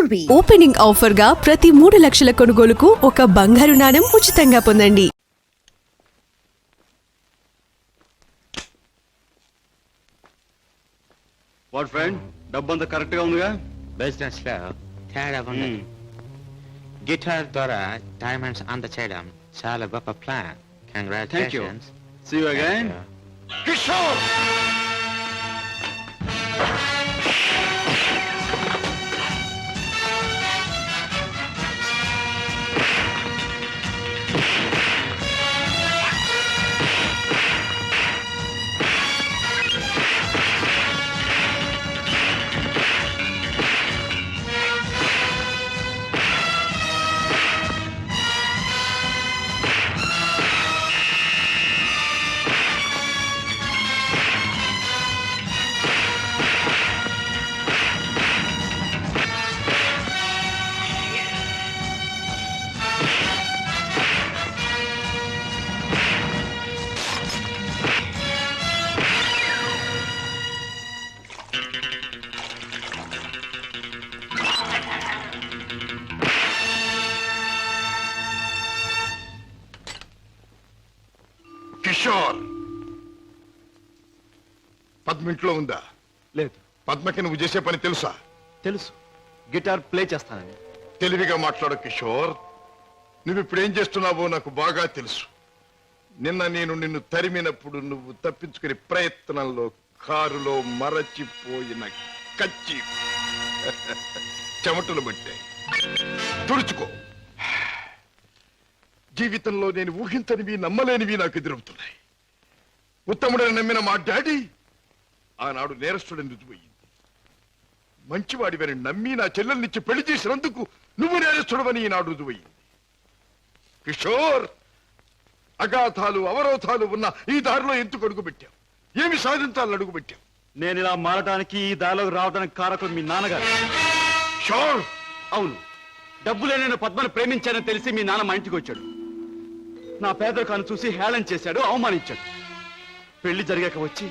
Ruby. Opening offer గా ప్రతి 3 లక్షల కొనుగోలుకు ఒక బంగారు నాణెం ఉచితంగా పొందండి. వాట్ ఫ్రెండ్, డబ్బంతా కరెక్ట్ గా ఉందిగా? బిజినెస్ లో తేడా ఉంది. గిటార్ ద్వారా డైమండ్స్ అందచేయడం చాలా గొప్ప plan. Congratulations. See you again. Kishore, Kishore, Padma ఇంట్లో ఉందా? లేదు. పద్మకి నువ్వు చేసే పని తెలుసా? తెలుసు, గిటార్ ప్లే చేస్తానని. తెలివిగా మాట్లాడు కిషోర్. నువ్వు ఇప్పుడు ఏం చేస్తున్నావో నాకు బాగా తెలుసు. నిన్న నేను నిన్ను తరిమినప్పుడు నువ్వు తప్పించుకునే ప్రయత్నంలో కారులో మరచిపోయిన కచ్చి చెమటలు పట్టాయి. తుడుచుకో. జీవితంలో నేను ఊహించనివి నమ్మలేనివి నాకు ఎదురవుతున్నాయి. ఉత్తముడని నమ్మిన మా డాడీ ఆనాడు నేరస్తుడని రుజువయ్యింది. మంచివాడివని నమ్మి నా చెల్లెల్నిచ్చి పెళ్లి చేసినందుకు నువ్వు నేరస్తుడవని ఈనాడు రుజువయ్యింది. కిషోర్, అగాధాలు అవరోధాలు ఉన్న ఈ దారిలో ఎందుకు అడుగు పెట్టావు? ఏమి సాధించాలని అడుగు పెట్టావు? నేను ఇలా మారడానికి, ఈ దారిలోకి రావడానికి కారకులు మీ నాన్నగారు. షోర్. అవును, డబ్బులే నేను పద్మను ప్రేమించానని తెలిసి మీ నాన్న మా ఇంటికి వచ్చాడు. నా పేదరికాన్ని చూసి హేళన చేశాడు, అవమానించాడు. పెళ్లి జరిగాక వచ్చి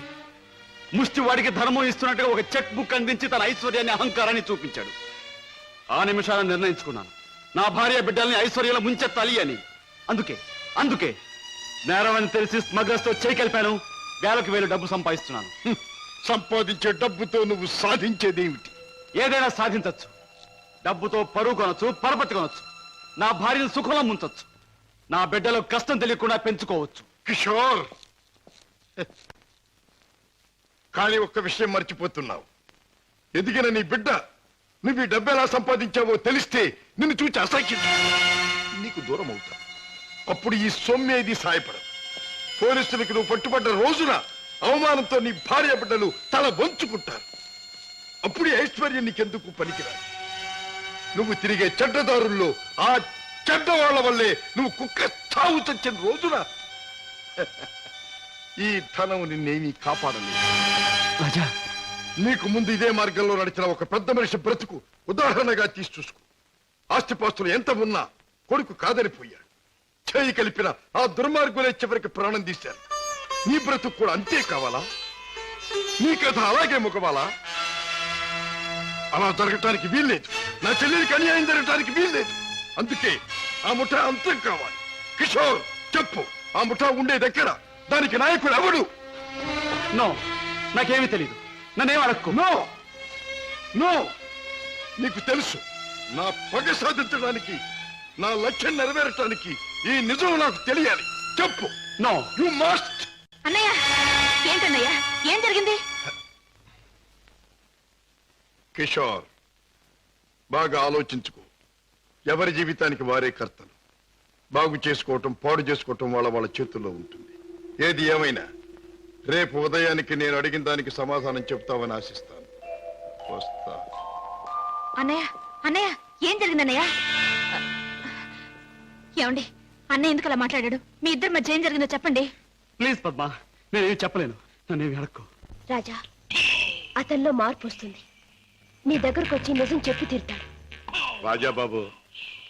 ముష్టివాడికి ధర్మం ఇస్తున్నట్టుగా ఒక చెక్ బుక్ అందించి తన ఐశ్వర్యాన్ని, అహంకారాన్ని చూపించాడు. ఆ నిమిషాలను నిర్ణయించుకున్నాను, నా భార్య బిడ్డల్ని ఐశ్వర్యంలో ముంచెత్తాలి అని. అందుకే నేరం అని తెలిసి స్మగ్లర్స్ తో చేయికెళ్ళిపాను. వేలకు వేలు డబ్బు సంపాదిస్తున్నాను. సంపాదించే డబ్బుతో నువ్వు సాధించేదేమిటి? ఏదైనా సాధించచ్చు. డబ్బుతో పరువు కొనొచ్చు, పరపతి కొనొచ్చు. నా భార్యను సుఖంలో ముంచొచ్చు. నా బిడ్డలో కష్టం తెలియకుండా పెంచుకోవచ్చు. కిషోర్, కానీ ఒక్క విషయం మర్చిపోతున్నావు. ఎదిగిన నీ బిడ్డ నువ్వు ఈ డబ్బు ఎలా సంపాదించావో తెలిస్తే నిన్ను చూచి అసహ్యం నీకు దూరం అవుతా. అప్పుడు ఈ సొమ్మేది సాయపడదు. పోలీసులకు నువ్వు పట్టుబడ్డ రోజున అవమానంతో నీ భార్య బిడ్డలు తల వంచుకుంటారు. అప్పుడు ఐశ్వర్యం నీకెందుకు పనికిరాదు. నువ్వు తిరిగే చెడ్డదారుల్లో ఆ చెడ్డవాళ్ల వల్లే నువ్వు కుక్క చావు చచ్చిన రోజున ఈ ధనం నిన్నేమీ కాపాడలేదు. రాజా, నీకు ముందు ఇదే మార్గంలో నడిచిన ఒక పెద్ద మనిషి బ్రతుకు ఉదాహరణగా తీసి చూసుకో. ఆస్తిపాస్తులు ఎంత ఉన్నా కొడుకు కాదనిపోయాడు. చేయి కలిపిన ఆ దుర్మార్గులే చివరికి ప్రాణం తీశారు. నీ బ్రతుకు కూడా అంతే కావాలా? నీ కథ అలాగే ముఖవాలా? అలా జరగటానికి వీల్లేదు. నా చెల్లెలికి అన్యాయం జరగటానికి వీల్లేదు. అందుకే ఆ ముఠా అంతం కావాలి. కిషోర్, చెప్పు, ఆ ముఠా ఉండే దగ్గర దానికి నాయకుడు ఎవడు? నో, నాకేమీ తెలీదు. నన్నేం అడక్కు. నో నో, నీకు తెలుసు. నా పగ సాధించడానికి, నా లక్ష్యం నెరవేరటానికి ఈ నిజం నాకు తెలియాలి. చెప్పు. No, you must. అన్నయ్య, ఏంటన్నయ్య, ఏం జరిగింది? కిషోర్, బాగా ఆలోచించుకో. ఎవరి జీవితానికి వారే కర్తలు. బాగు చేసుకోవటం, పాడు చేసుకోవటం వాళ్ళ చేతుల్లో ఉంటుంది. ఏది ఏమైనా రేపు ఉదయానికి నేను అడిగిన దానికి సమాధానం చెప్తావని ఆశిస్తాను. వస్తా. అన్నయ్య, ఏం జరిగింది అన్నయ్య? ఏమండి, అన్నయ్య ఎందుకు అలా మాట్లాడాడు? మీ ఇద్దరి మధ్య ఏం జరిగిందో చెప్పండి. ప్లీజ్ పద్మ, నేనేమి చెప్పలేను. నన్నేమి అడక్కు. రాజా, అతనిలో మార్పు వస్తుంది. నీ దగ్గరకు వచ్చి నిజం చెప్పి తీరుతాడు. రాజాబాబు,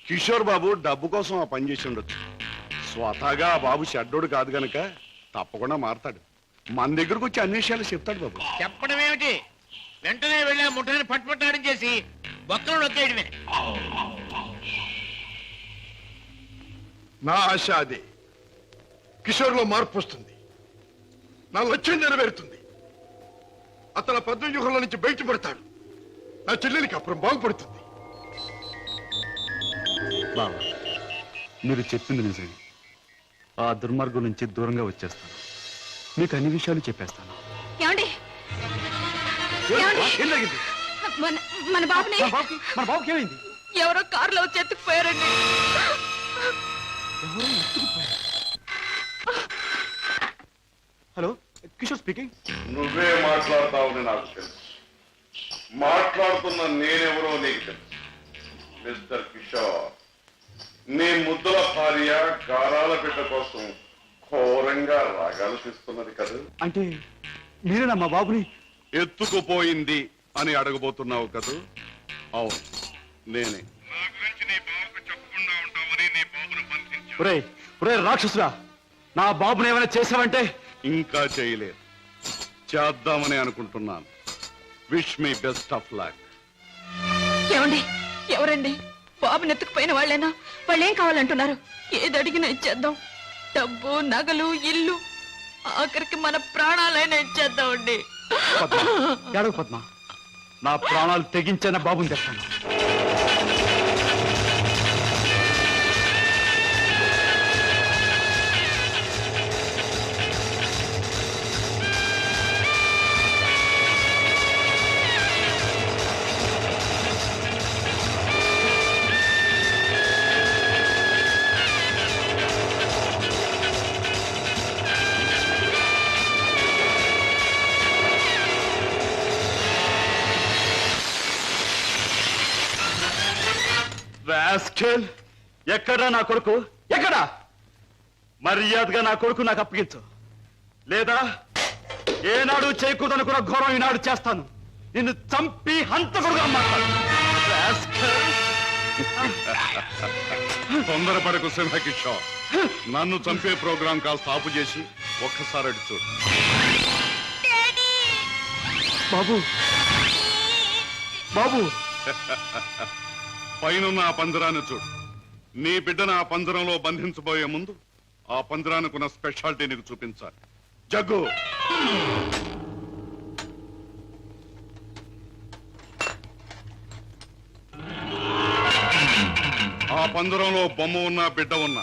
కిషోర్ బాబు డబ్బు కోసం ఆ పని చేసి ఉండొచ్చు. స్వతహాగా ఆ బాబు షడ్డోడు కాదు గనక తప్పకుండా మారతాడు. మన దగ్గరకు వచ్చి అన్ని విషయాలు చెప్తాడు బాబు. చెప్పడం ఏమిటి? వెంటనే వెళ్ళి ముఠాన్ని పట్టుపట్టాడం చేసి బొక్కలు నొక్కేయడమే. నా ఆశ అదే. కిషోర్లో మార్పు వస్తుంది, నా లక్ష్యం నెరవేరుతుంది. అతను పద్మవ్యూహంలో నుంచి బయటపడతాడు. నా చెల్లెలికి అప్పుడు బాగుపడుతుంది. బావా, మీరు చెప్పింది నిజమే. ఆ దుర్మార్గం నుంచి దూరంగా వచ్చేస్తాను. మీకు అన్ని విషయాలు చెప్పేస్తాను. ఏమండి ఏమండి? ఏం జరిగింది? మన బాబుని మన బాబుకి ఏమైంది? ఎవరో కారులో వచ్చి ఎత్తుకుపోయారండి. Hello, Kishore speaking. నువ్వే మాట్లాడతావని నాకు తెలుసు. మాట్లాడుతున్న నేనెవరో నీకు తెలుసు. మిస్టర్ కిషోర్, నీ ముద్దుల భార్య గారాల బిడ్డ కోసం ఘోరంగా రాగాలు తీస్తున్నది కదా. అంటే మీరేనా మా బాబుని ఎత్తుకుపోయింది అని అడగబోతున్నావు కదూ? అవును, నేనే. ఒరే ఒరే రాక్షసురా, నా బాబుని ఏమైనా చేసావంటే? ఇంకా చేయలేదు, చేద్దామని అనుకుంటున్నాను. Wish me best of luck. ఏమండి? ఎవరండి? బాబుని ఎత్తుకుపోయిన వాళ్ళేనా? వాళ్ళేం కావాలంటున్నారు? ఏది అడిగినా ఇచ్చేద్దాం. డబ్బు, నగలు, ఇల్లు, ఆఖరికి మన ప్రాణాలైనా ఇచ్చేద్దామండి. ఏడవ పద్మ, నా ప్రాణాలు తెగించిన బాబుని తెస్తాను. రాస్కెల్, ఎక్కడా నా కొడుకు? ఎక్కడా? మర్యాదగా నా కొడుకు నాకు అప్పగించు, లేదా ఏనాడు చేయకూడదనుకున్న ఘోరం ఈనాడు చేస్తాను. నిన్ను చంపి హంతకుడుగా మాట్లాడు. తొందరపడకు సింహకిషోర్. నన్ను చంపే ప్రోగ్రాం కాస్త ఆపు చేసి ఒక్కసారి అటు చూడు. బాబు బాబు, పైనున్న ఆ పంజరాన్ని చూడు. నీ బిడ్డను ఆ పంజరంలో బంధించబోయే ముందు ఆ పంజరానికున్న స్పెషాలిటీ నీకు చూపించాలి. జగ్గు, ఆ పంజరంలో బొమ్మ ఉన్న బిడ్డ ఉన్న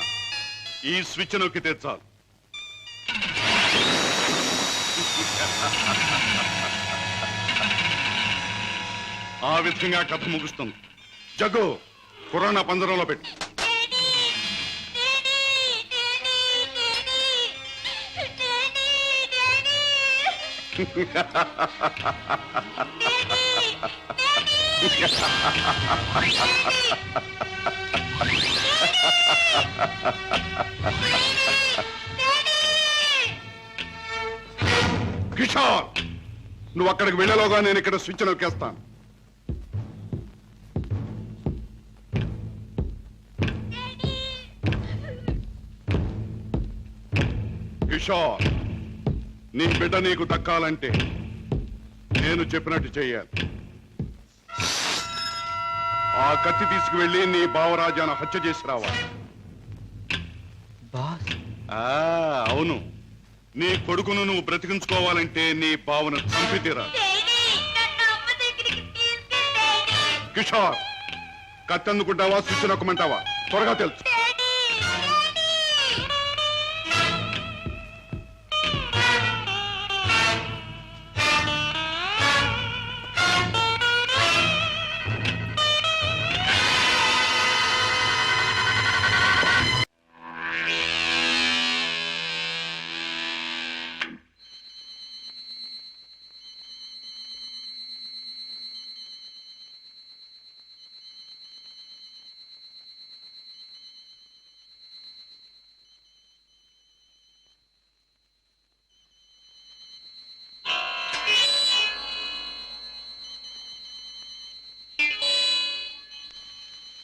ఈ స్విచ్ నొక్కితే చాలు. ఆ విధంగా కథ ముగుస్తుంది. జగ్గు, పురాణ పంజరంలో పెట్టి. కిషోర్, నువ్వు అక్కడికి వెళ్ళలోగా నేను ఇక్కడ స్విచ్ నొక్కేస్తాను. కిషోర్, నీ బిడ్డ నీకు దక్కాలంటే నేను చెప్పినట్టు చెయ్యాలి. ఆ కత్తి తీసుకువెళ్ళి నీ బావరాజాను హత్య చేసి రావాలి. అవును, నీ కొడుకును నువ్వు బ్రతికించుకోవాలంటే నీ బావను చంపి తీరాలి. కిషోర్, కత్తి అందుకుంటావా స్విచ్ నొక్కమంటావా? త్వరగా తెలుసు.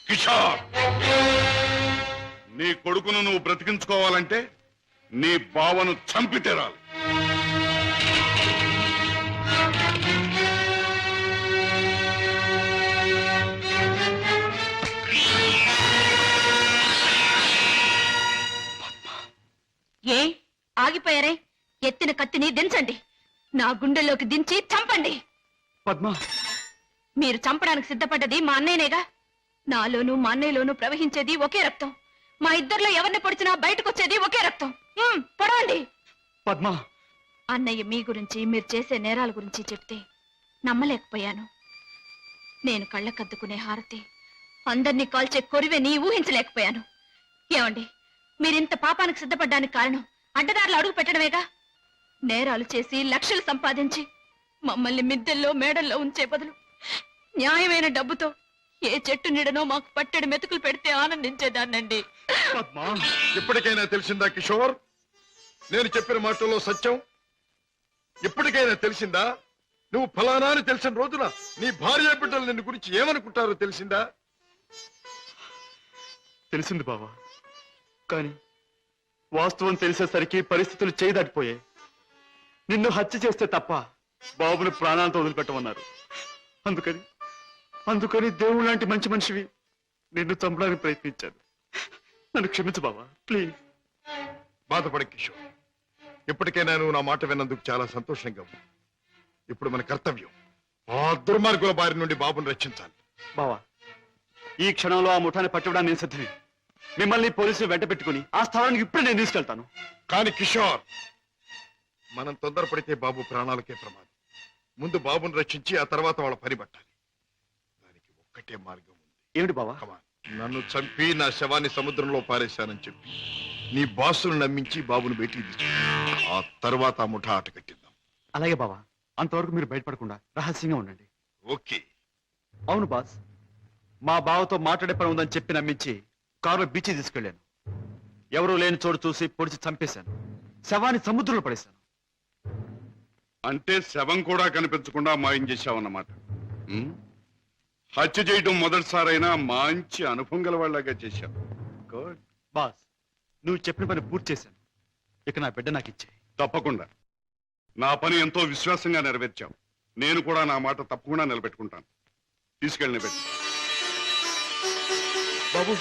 కిషోర్, నీ కొడుకును నువ్వు బ్రతికించుకోవాలంటే నీ బావను చంపి తీరాలి. ఆగిపోయారే ఎత్తిన కత్తిని దించండి నా గుండెల్లోకి దించి చంపండి పద్మ మీరు చంపడానికి సిద్ధపడ్డది మా అన్నయ్యనేగా నాలోనూ మా అన్నయ్యలోనూ ప్రవహించేది ఒకే రక్తం మా ఇద్దరిలో ఎవరిని పొడిచినా బయటకొచ్చేది ఒకే రక్తం పొడవండి పద్మ అన్నయ్య మీ గురించి మీరు చేసే నేరాల గురించి చెప్తే నమ్మలేకపోయాను నేను కళ్ళకద్దుకునే హారతి అందర్నీ కాల్చే కొరివెని ఊహించలేకపోయాను ఏమండి మీరింత పాపానికి సిద్ధపడ్డానికి కారణం అడ్డదారులు అడుగు పెట్టడమేగా నేరాలు చేసి లక్షలు సంపాదించి మమ్మల్ని మిద్దెల్లో మేడల్లో ఉంచే బదులు న్యాయమైన డబ్బుతో ఏ చెట్టు నీడనో మాకు పట్టెడు మెతుకులు పెడితే ఆనందించేదాన్నండి పద్మ ఇప్పటికైనా తెలిసిందా కిషోర్ నేను చెప్పిన మాటల్లో సత్యం ఇప్పటికైనా తెలిసిందా నువ్వు ఫలానా అని తెలిసిన రోజున నీ భార్య బిడ్డలు నిన్ను గురించి ఏమనుకుంటారో తెలిసిందా తెలిసింది బావా కానీ వాస్తవం తెలిసేసరికి పరిస్థితులు చేయదాటిపోయాయి నిన్ను హత్య చేస్తే తప్ప బాబుని ప్రాణాలతో వదిలిపెట్టమన్నారు అందుకని దేవుడు లాంటి మంచి మనిషివి నిన్ను చంపడానికి ప్రయత్నించాను నన్ను క్షమించు బావా ప్లీజ్ బాధపడ కిషోర్ ఇప్పటికైనా నువ్వు నా మాట విన్నందుకు చాలా సంతోషంగా ఉంది ఇప్పుడు మన కర్తవ్యం ఆ దుర్మార్గుల బారి నుండి బాబుని రక్షించాలి బావా ఈ క్షణంలో ఆ ముఠాన్ని పట్టుకోవడానికి నేను సిద్ధమే మిమ్మల్ని పోలీసులు వెంట పెట్టుకుని ఆ స్థలానికి ఇప్పుడే నేను తీసుకెళ్తాను కానీ కిషోర్ మనం తొందరపడితే బాబు ప్రాణాలకే ప్రమాదం ముందు బాబుని రక్షించి ఆ తర్వాత వాళ్ళ పని పట్టాలి దానికి ఒక్కటే మార్గం ఉంది ఏమిటి బావా Come on. నన్ను చంపి నా శవాన్ని సముద్రంలో పారేశానని చెప్పి నీ బాసును నమ్మించి బాబును బయటికి తీసుకు ఆ తర్వాత ఆ ముఠా ఆట కట్టిద్దాం అలాగే బావా అంతవరకు మీరు బయటపడకుండా రహస్యంగా ఉండండి ఓకే అవును బాస్ మా బావతో మాట్లాడే పని ఉందని చెప్పి నమ్మించి కారులో బీచ్ తీసుకెళ్లాను ఎవరూ లేని చోటు చూసి పొడిచి చంపేశాను శవాన్ని సముద్రంలో పడేశాను అంటే శవం కూడా కనిపించకుండా మాయం చేశావన్నమాట ఉమ్? హత్య చేయడం మొదటిసారైనా మంచి అనుభవం గల వాళ్ళగా చేశావు గుడ్ బాస్ నువ్వు చెప్పిన పని పూర్తి చేశాను ఇక నా బిడ్డ నాకు ఇచ్చే తప్పకుండా నా పని ఎంతో విశ్వాసంగా నెరవేర్చావు నేను కూడా నా మాట తప్పకుండా నిలబెట్టుకుంటాను తీసుకెళ్ళి పెట్టు బాబు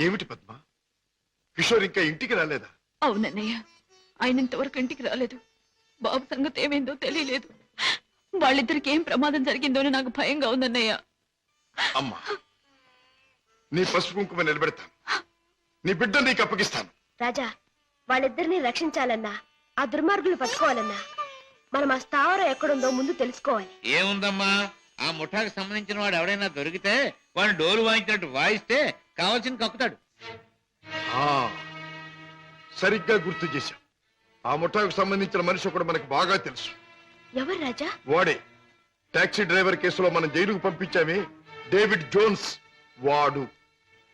ఏమిటి పద్మ కిషోర్ ఇంకా ఇంటికి రాలేదా అవునన్నయ్య ఆయన ఇంతవరకు ఇంటికి రాలేదు బాబు సంగతి ఏమైందో తెలియలేదు వాళ్ళిద్దరికి ఏం ప్రమాదం జరిగిందో అని నాకు భయంగా ఉందన్నయ్య అమ్మా నీ పసుపు కుంకుమ నిలబెడతాను నీ బిడ్డ నీకు అప్పగిస్తాను రాజా వాళ్ళిద్దరిని రక్షించాలన్నా ఆ దుర్మార్గులు పట్టుకోవాలన్నా మనం ఆ స్థావరం ఎక్కడుందో ముందు తెలుసుకోవాలి ఏముందమ్మా ఆ ముఠాకి సంబంధించిన వాడు ఎవడైనా దొరికితే వాడు డోలు వాయించినట్టు వాయిస్తే కావాల్సిన కక్కుతాడు ఆ సరిగ్గా గుర్తు చేశాం ఆ ముఠాకు సంబంధించిన మనిషి ఒకడు మనకు బాగా తెలుసు ఎవరు రాజా వాడే టాక్సీ డ్రైవర్ కేసులో మనం జైలుకు పంపించామే డేవిడ్ జోన్స్ వాడు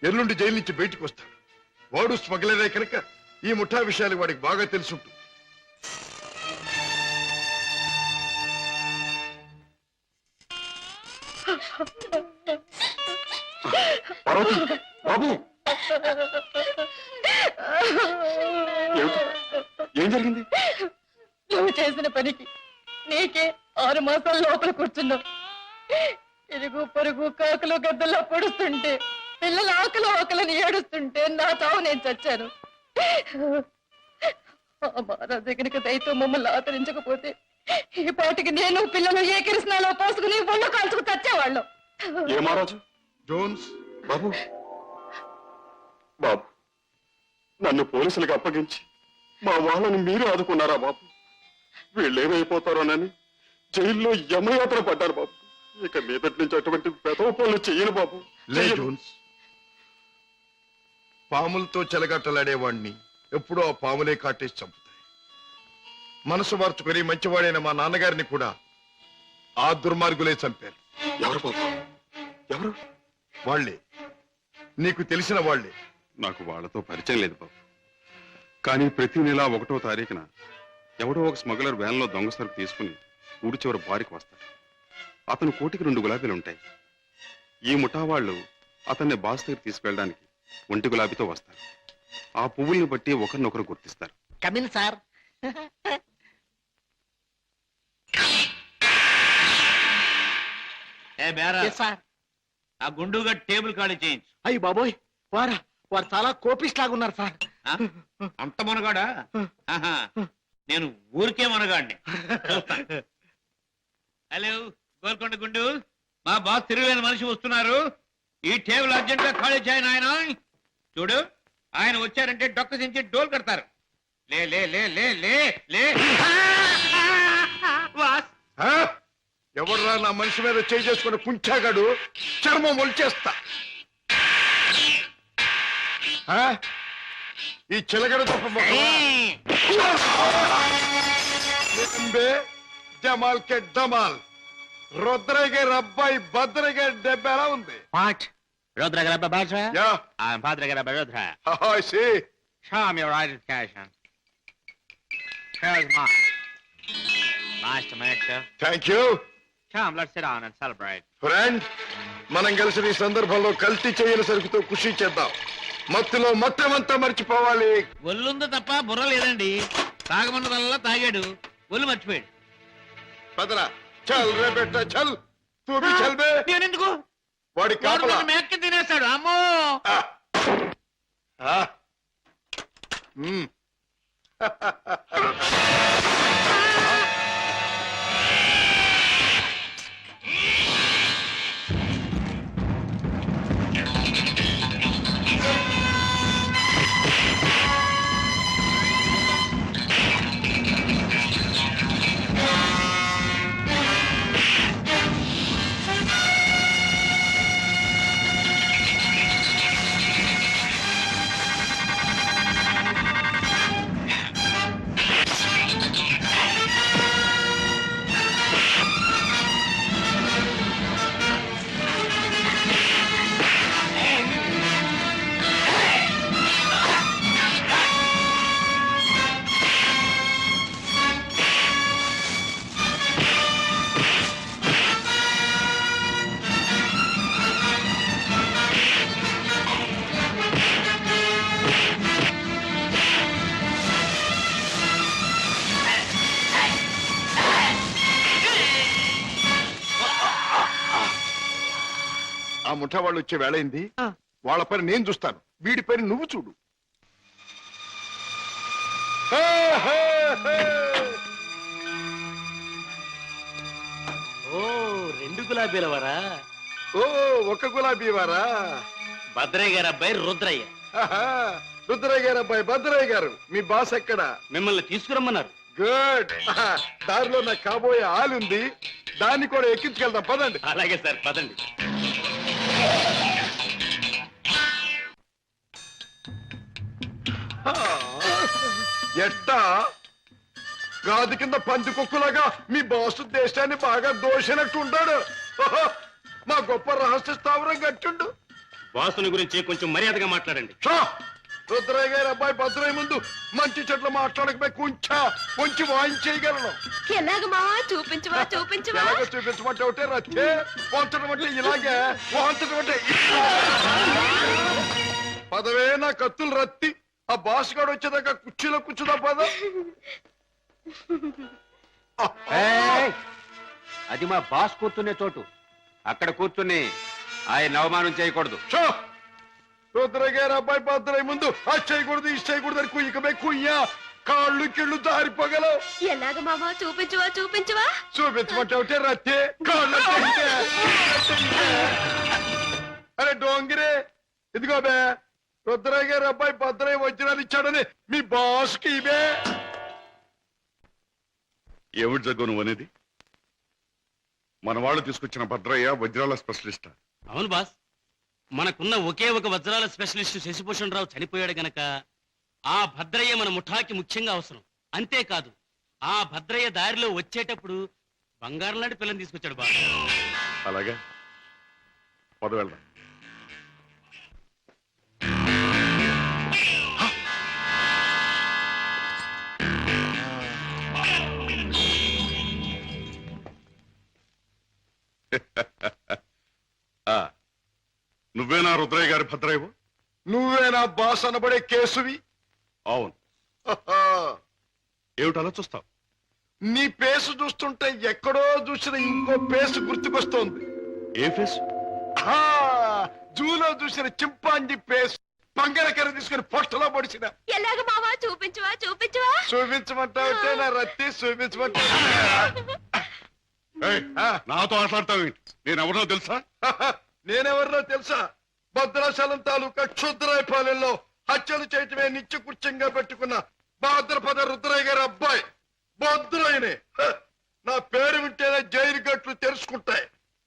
ఎల్లుండి జైలు నుంచి బయటకు వస్తాడు వాడు స్మగ్లరే కనుక ఈ ముఠా విషయాలు వాడికి బాగా తెలుసుంటుంది పార్వతి బాబు ఏమిటి? ఏం జరిగింది నువ్వు చేసిన పనికి నీకే 6 మాసాల లోపల కూర్చున్నావు ఇరుగు పొరుగు కాకులు గద్దల్లో పొడుస్తుంటే పిల్లల ఆకలని ఏడుస్తుంటే నా చావు నేను చచ్చాను ఆ మహారాజు కనుక దయతో మమ్మల్ని ఆదరించకపోతే ఈ పాటికి నేను పిల్లలు ఏ కిరసనాలో పోసుకుని ఒళ్ళు కాల్చుకు చచ్చేవాళ్ళం ఏ మహారాజు జోన్స్ బాబు బాబు నన్ను పోలీసులకు అప్పగించి మా వాళ్ళని మీరు ఆదుకున్నారా బాబు వీళ్ళేమైపోతారోనని జైల్లో యమయాత్ర పడ్డారు బాబు ఇక మీదటి నుంచి అటువంటి పెదవ పనులు చెయ్యను బాబు లే జోన్స్ పాములతో చెలగట్టలాడేవాణ్ణి ఎప్పుడో ఆ పాములే కాటేసి చంపుతాయి మనసు మార్చుకొని మంచివాడైన మా నాన్నగారిని కూడా ఆ దుర్మార్గులే చంపారు ఎవరు బాబు ఎవరు వాళ్లే నీకు తెలిసిన వాళ్లే నాకు వాళ్ళతో పరిచయం లేదు బాబు కానీ ప్రతి నెల 1వ తారీఖున ఎవడో ఒక స్మగ్లర్ వ్యాన్లో దొంగ సరుకు తీసుకుని ఊరి చివరి బారికి వస్తాడు అతను కోటికి 2 గులాబీలు ఉంటాయి ఈ ముఠా వాళ్ళు అతన్ని బాస్ దగ్గర తీసుకెళ్ళడానికి 1 గులాబీతో వస్తారు ఆ పువ్వుల్ని బట్టి ఒకరినొకరు గుర్తిస్తారు కమిన్ సార్ ఏ బేరా సార్ ఆ గుండుగా టేబుల్ ఖాళీ చేయించు. అయ్యి బాబోయ్ వారు చాలా కోపిస్ట్ లాగా ఉన్నారు సార్. ఆ? అంత మునగాడా? ఆహా. నేను ఊరికే మునగాడిని. హలో గోల్కొండ గుండు, మా బాస్ తిరుగులేని మనిషి వస్తున్నారు. ఈ టేబుల్ అర్జెంట్ గా ఖాళీ చేయను. ఆయన చూడు, ఆయన వచ్చారంటే డొక్క దించి డోల్ కడతారు. లే లే లే లే లే లే. బాస్ ఆ? ఎవర్రా నా మనిషి మీద చేయి చేసుకుని కుంచాగాడు? చర్మం ఒలిచేస్తా. ఆ? ఈ చిలగడ తప్ప జమాల్ కే డమాల్. రుద్రగే రబ్బాయి భద్రగే డెబ్బెలా ఉంది. Rudra Garaba Bajra? Yeah. I'm Padre Garaba Rudra. I see. Show me your identification. Here's mine. Nice to meet you. Thank you. Come, let's sit down and celebrate. Friend, మనం కలిసి ఈ సందర్భంలో కల్తీ చేయని సరుకుతో ఖుషి చేద్దాం. మత్తులో మొత్తమంతా మర్చిపోవాలి. ఒళ్ళుందో తప్ప బుర్ర లేదండి. తాగమన్నదల్లా తాగాడు, ఒళ్ళు మర్చిపోయాడు. పదరా, చల్ రే బెట్ట చల్. తూ భీ చల్ బే. నేనెందుకు? వాడి కాపలా. మేక్కి తినేస్తాడు. అమ్మో. ఆ. ఆ. మ్మ్. ఆ ముఠా వాళ్ళు వచ్చే వేళైంది. వాళ్ళ పని నేను చూస్తాను, వీడి పని నువ్వు చూడు. ఓ 2 గులాబీల వరా. ఓ ఒక్క గులాబీ వారా? భద్రయ్య గారు అబ్బాయి రుద్రయ్య. రుద్రయ్య గారు అబ్బాయి భద్రయ్య గారు. మీ బాస్ ఎక్కడ? మిమ్మల్ని తీసుకురమ్మన్నారు. గుడ్. దారిలో నాకు కాబోయే ఆలుంది, దాన్ని కూడా ఎక్కించుకెళ్దాం. పదండి. అలాగే సార్, పదండి. ఎట్టా గాది కింద పంది కుక్కులాగా మీ బాసు దేశాన్ని బాగా దోషినట్టు ఉంటాడు. మా గొప్ప రహస్య స్థావరం గట్టుండు. బాసుని గురించి కొంచెం మర్యాదగా మాట్లాడండి. రుద్రయ్య గారి అబ్బాయి భద్రయ్య ముందు మంచి చెట్లు మాట్లాడకపోయి కొంచెం వాయించేయగలను. ఎలాగ మావా? చూపించవా చూపించవా? ఎలాగో చూపించమంటే ఒకటే రచ్చే, వంచడం అంటే ఇలాగే, వాంచడం అంటే పదవే నా కత్తులు రత్తి. ఆ బాస్ గాడు వచ్చేదాకా కుర్చీలో కూర్చుదా పద. అది మా బాస్ కూర్చునే చోటు. అక్కడ కూర్చుని ఆయన అవమానం చేయకూడదు. రుద్రయ్య గారి అబ్బాయి భద్రయ్య ముందు అది చేయకూడదు, ఇది చేయకూడదు అని కుయ్యకమే కుయ్యా కాళ్ళు కిళ్ళు జారిపోగలవు. ఎలాగ మావా? చూపించవా చూపించవా? చూపించమంటే ఒకటే రత్తే, కాళ్ళు అరే డోంగిరే. ఇదిగో బే, రుద్రయ్య గారి అబ్బాయి భద్రయ్య వజ్రాలు ఇచ్చాడని మీ బాస్ కి ఇవే. ఏమిటి జగ్గు నువ్వు అనేది? మన వాళ్ళు తీసుకొచ్చిన భద్రయ్య వజ్రాల స్పెషలిస్ట్. అవును బాస్, మనకున్న ఒకే ఒక వజ్రాల స్పెషలిస్ట్ శశిభూషణ్ రావు చనిపోయాడు గనక ఆ భద్రయ్య మన ముఠాకి ముఖ్యంగా అవసరం. అంతేకాదు, ఆ భద్రయ్య దారిలో వచ్చేటప్పుడు బంగారం లాంటి పిల్లని తీసుకొచ్చాడు బాస్. అలాగా, పద వెళ్దాం. నువ్వేనా రుద్రయ్య గారి భద్రయ్యవు? నువ్వేనా బాస్ అనబడే కేసువి? అవును. ఏమిటి అలా చూస్తావు? నీ పేసు చూస్తుంటే ఎక్కడో చూసిన ఇంకో పేసు గుర్తుకొస్తోంది. ఏ ఫేస్? జూలో చూసిన చింపాంజీ పేస్ పంగలకర తీసుకుని పొట్టలో పొడిచిన. ఎలాగ మావా చూపించవా చూపించవా? చూపించమంటావుంటే నా రత్తి చూపించమంటావు. ఏయ్, నాతో మాట్లాడతావు నేను ఎవరినో తెలుసా? నేనెవరినో తెలుసా? భద్రాచలం తాలూకా క్షుద్రాయపాలెంలో హత్యలు చేయటమే నిత్యకృత్యంగా పెట్టుకున్న భాద్రపద రుద్రయ్య గారి అబ్బాయి భద్రయ్యనే. నా పేరు వింటేనే జైలు గట్లు తెరుచుకుంటాయి,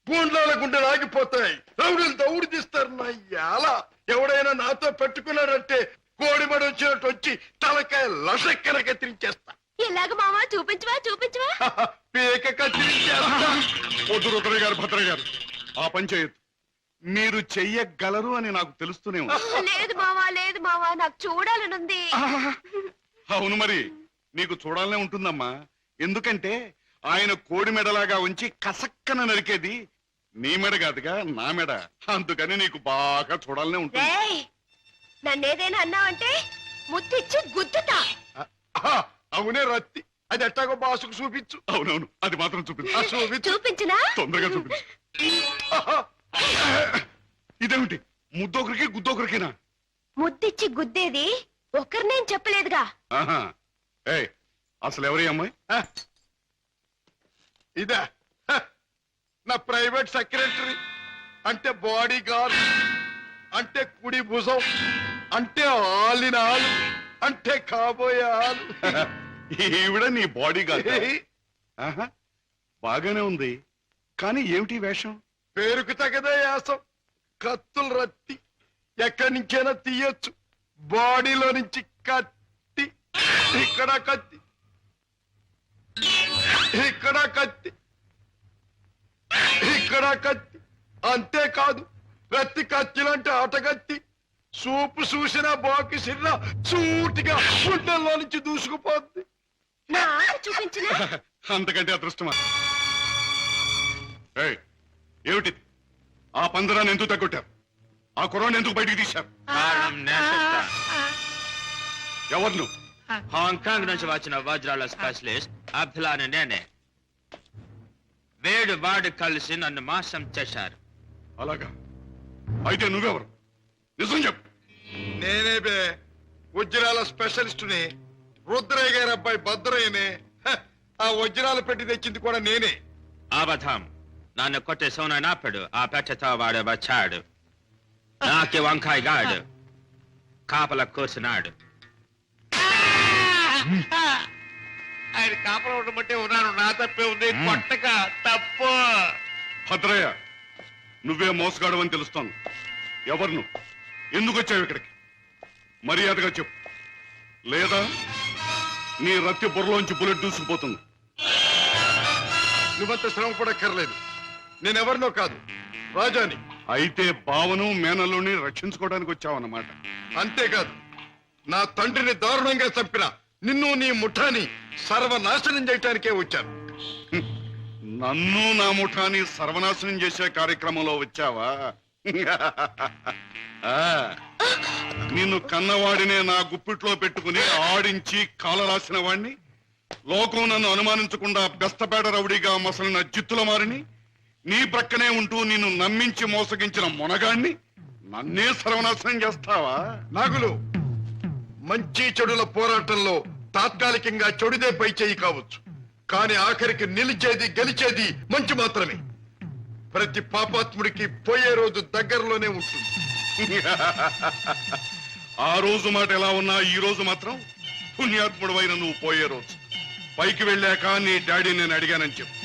గుండ్లాల గుండెలు ఆగిపోతాయి, రౌడీలు దౌడు తీస్తారు. నా ఎలా ఎవడైనా నాతో పెట్టుకున్నాడంటే కోడిమడి వచ్చినట్టు వచ్చి తలకాయ లసక్కన కత్తిరించేస్తా. ఎలాగ మావా చూపించవా చూపించవా? పీక కత్తిరించేస్తా. వద్దు రుద్రయ్య గారు, భద్రయ్య గారు, ఆ పని చేయొద్దు. మీరు చెయ్యగలరు అని నాకు తెలుస్తూనే ఉంది. లేదు మావా నాకు చూడాలనుంది. అవును మరి, నీకు చూడాలనే ఉంటుందమ్మా. ఎందుకంటే ఆయన కోడి మెడలాగా ఉంచి కసక్కన నరికేది నీ మెడ కాదుగా, నా మెడ. అందుకని నీకు బాగా చూడాలనే ఉంటుంది. రేయ్, నన్నేదైనా అన్నావంటే ముద్దిచ్చి గుద్దుతా. అవునే రత్తి, అది ఎట్టాగో బాసుకు చూపించు. అవునవును, అది మాత్రం చూపించు. చూపించు. చూపించినా? తొందరగా చూపించు. ఇదేమిటి, ముద్దొకరికి గుద్దొకరికినా? ముద్దిచ్చి గుద్దేది ఒకరినేం చెప్పలేదుగా. ఆహా. ఏయ్, అసలు ఎవరి అమ్మాయి? ఇదా నా ప్రైవేట్ సెక్రటరీ, అంటే బాడీ గార్డ్, అంటే కుడి భుజం, అంటే ఆలిన ఆలు, అంటే కాబోయే ఆలు. ఈవిడ నీ బాడీ గార్డ్? ఆహా, బాగానే ఉంది. కానీ ఏమిటి వేషం? పేరుకు తగదే యాసం. కత్తులు రత్తి ఎక్కడి నుంచైనా తీయొచ్చు. బాడీలో నుంచి కత్తి, ఇక్కడ కత్తి, ఇక్కడ కత్తి, ఇక్కడ కత్తి. అంతేకాదు, ప్రతి కత్తిలంటే ఆటకత్తి. సూపు చూసిన బాకి సిన్న సూటిగా గుండెల్లో నుంచి దూసుకుపోద్ది. నా ఆట చూపించినా? అంతకంటే అదృష్టమా? ఏయ్, ఏమిటి ఆ పందరాన్ని ఎందుకు తగ్గొట్టారు? ఆ కుర్రాన్ని ఎందుకు బయటికి తీశారు? కారణం నేర్పిస్తా. ఎవరు నువ్వు? హాంకాంగ్ నుంచి వచ్చిన వజ్రాల స్పెషలిస్ట్ అబ్దుల్లాని నేనే. వేడు వాడు కలిసి నన్ను మోసం చేశారు. అలాగా? అయితే నువ్వెవరు? నిజం చెప్పు. నేనే బే, వజ్రాల స్పెషలిస్టుని. రుద్రయ్య గారి అబ్బాయి భద్రయ్యనే. ఆ వజ్రాలు పెట్టి తెచ్చింది కూడా నేనే. అబద్ధం. నన్ను కొట్టే సోనప్పుడు ఆ పెట్టతో వాడు వచ్చాడు. నాకి వంకాయ గాడు కాపల కూర్చున్నాడు. ఆయన కాపల ఉండమంటే ఉన్నాను. నా తప్పే ఉంది. కొట్టక తప్పు. భద్రయ్య, నువ్వే మోసగాడవని తెలుస్తోంది. ఎవరు నువ్వు? ఎందుకు వచ్చావు ఇక్కడికి? మర్యాదగా చెప్పు, లేదా నీ రత్తి బుర్రలోంచి బుల్లెట్ దూసుకుపోతుంది. నువ్వంత శ్రమ పడక్కర్లేదు. నేనెవరినో కాదు, రాజాని. అయితే బావను మేనల్లుని రక్షించుకోవడానికి వచ్చావన్నమాట. అంతేకాదు, నా తండ్రిని దారుణంగా చంపిన నిన్ను నీ ముఠాని సర్వనాశనం చేయటానికే వచ్చాను. నన్ను నా ముఠాని సర్వనాశనం చేసే కార్యక్రమంలో వచ్చావా? ఆ, నిన్ను కన్నవాడినే నా గుప్పిట్లో పెట్టుకుని ఆడించి కాలరాసిన వాణ్ణి, లోకం నన్ను అనుమానించకుండా బెస్తపేట రౌడీగా మసలిన జిత్తుల మారిని, నీ ప్రక్కనే ఉంటూ నిన్ను నమ్మించి మోసగించిన మొనగాణ్ణి నన్నే సర్వనాశనం చేస్తావా? నాగులు, మంచి చెడుల పోరాటంలో తాత్కాలికంగా చెడుదే పై చేయి కావచ్చు, కానీ ఆఖరికి నిలిచేది గెలిచేది మంచి మాత్రమే. ప్రతి పాపాత్ముడికి పోయే రోజు దగ్గరలోనే ఉంటుంది. ఆ రోజు మాట ఎలా ఉన్నా ఈ రోజు మాత్రం పుణ్యాత్ముడవైన నువ్వు పోయే రోజు. పైకి వెళ్ళాక నీ డాడీ నేను అడిగానని చెప్పు.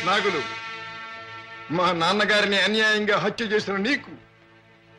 నాగులు, మా నాన్నగారిని అన్యాయంగా హత్య చేసిన నీకు